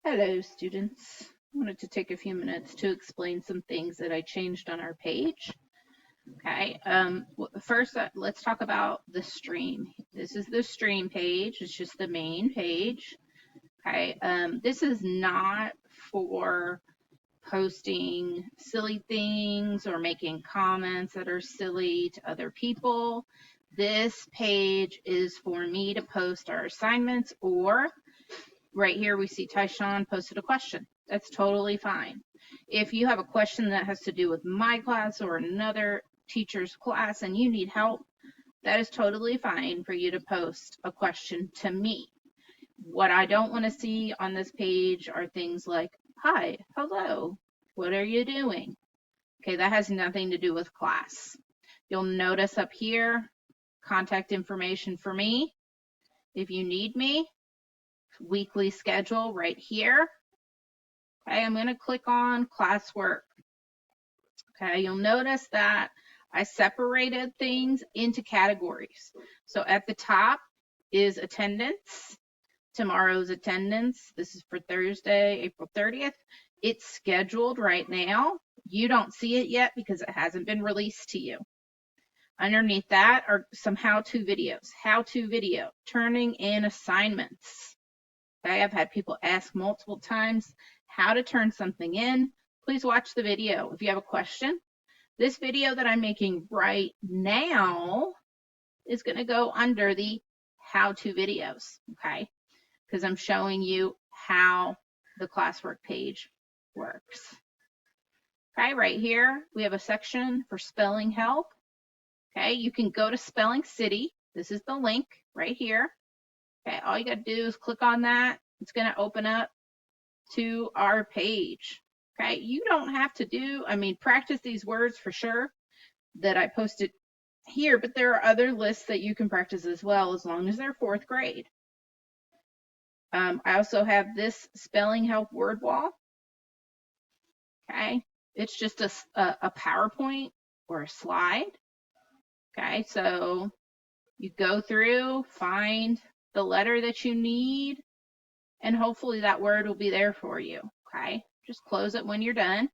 Hello, students. I wanted to take a few minutes to explain some things that I changed on our page. Okay, first, let's talk about the stream. This is the stream page. It's just the main page. Okay, this is not for posting silly things or making comments that are silly to other people. This page is for me to post our assignments, or right here we see Tyshawn posted a question. That's totally fine. If you have a question that has to do with my class or another teacher's class and you need help, that is totally fine for you to post a question to me. What I don't want to see on this page are things like, hi, hello, what are you doing? Okay, that has nothing to do with class. You'll notice up here, contact information for me. If you need me, weekly schedule right here. Okay, I'm going to click on classwork. Okay, you'll notice that I separated things into categories. So at the top is attendance, tomorrow's attendance. This is for Thursday, April 30th. It's scheduled right now. You don't see it yet because it hasn't been released to you. Underneath that are some how-to videos. How-to video, turning in assignments. Okay, I've had people ask multiple times how to turn something in. Please watch the video if you have a question. This video that I'm making right now is going to go under the how-to videos, okay? Because I'm showing you how the classwork page works. Okay, right here we have a section for spelling help. Okay, you can go to Spelling City. This is the link right here. Okay, all you got to do is click on that. It's going to open up to our page. Okay, you don't have to practice these words for sure that I posted here, but there are other lists that you can practice as well as long as they're fourth grade. I also have this spelling help word wall. Okay, it's just a PowerPoint or a slide. Okay, so you go through, find the letter that you need, and hopefully that word will be there for you. Okay, just close it when you're done.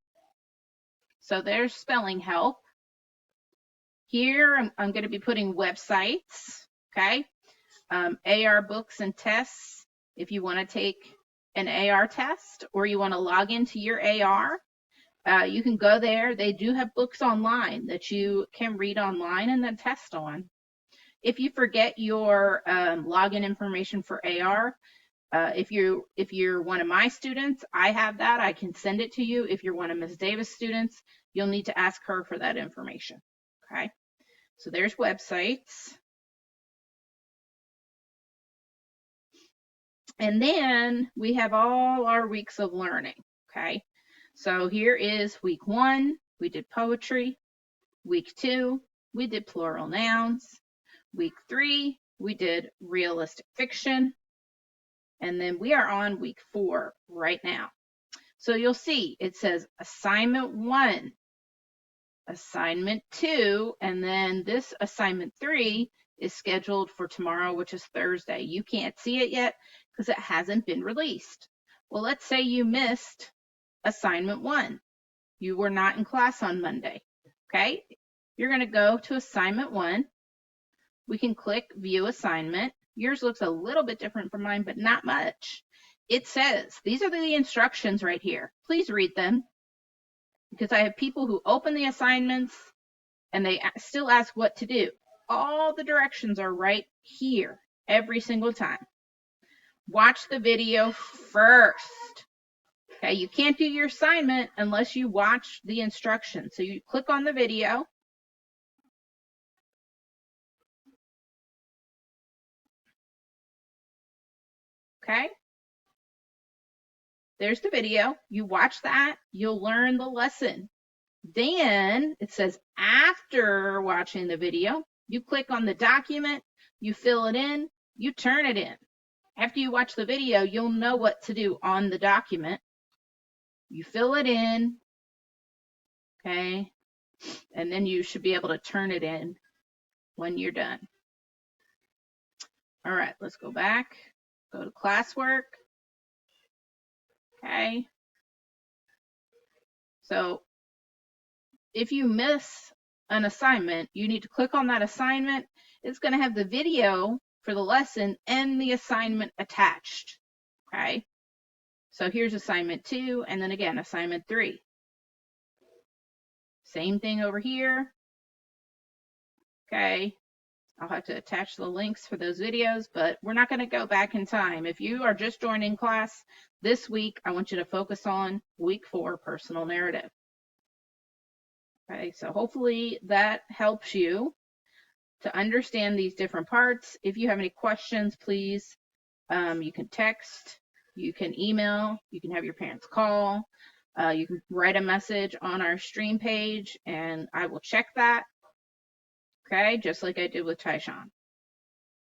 So there's spelling help. Here I'm going to be putting websites. Okay, AR books and tests. If you want to take an AR test or you want to log into your AR, you can go there. They do have books online that you can read online and then test on. If you forget your login information for AR, if you're one of my students, I have that. I can send it to you. If you're one of Ms. Davis' students, you'll need to ask her for that information. Okay, so there's websites. And then we have all our weeks of learning. Okay, so here is week 1, we did poetry. Week 2, we did plural nouns. Week 3, we did realistic fiction. And then we are on week 4 right now. So you'll see it says assignment 1, assignment 2, and then this assignment 3 is scheduled for tomorrow, which is Thursday. You can't see it yet because it hasn't been released. Well, let's say you missed assignment 1. You were not in class on Monday. Okay, you're going to go to assignment 1. We can click view assignment. Yours looks a little bit different from mine, but not much. It says, these are the instructions right here. Please read them because I have people who open the assignments and they still ask what to do. All the directions are right here every single time. Watch the video first. Okay, you can't do your assignment unless you watch the instructions. So you click on the video. Okay, there's the video. You watch that, you'll learn the lesson. Then it says after watching the video, you click on the document, you fill it in, you turn it in. After you watch the video, you'll know what to do on the document. You fill it in, okay, and then you should be able to turn it in when you're done. All right, let's go back, go to classwork. Okay. So if you miss an assignment, you need to click on that assignment. It's going to have the video for the lesson and the assignment attached. Okay. So here's assignment 2, and then again, assignment 3. Same thing over here. Okay. I'll have to attach the links for those videos, but we're not going to go back in time. If you are just joining class this week, I want you to focus on week 4 personal narrative. Okay, so hopefully that helps you to understand these different parts. If you have any questions, please, you can text, you can email, you can have your parents call, you can write a message on our stream page, and I will check that. Okay, just like I did with Tyshawn.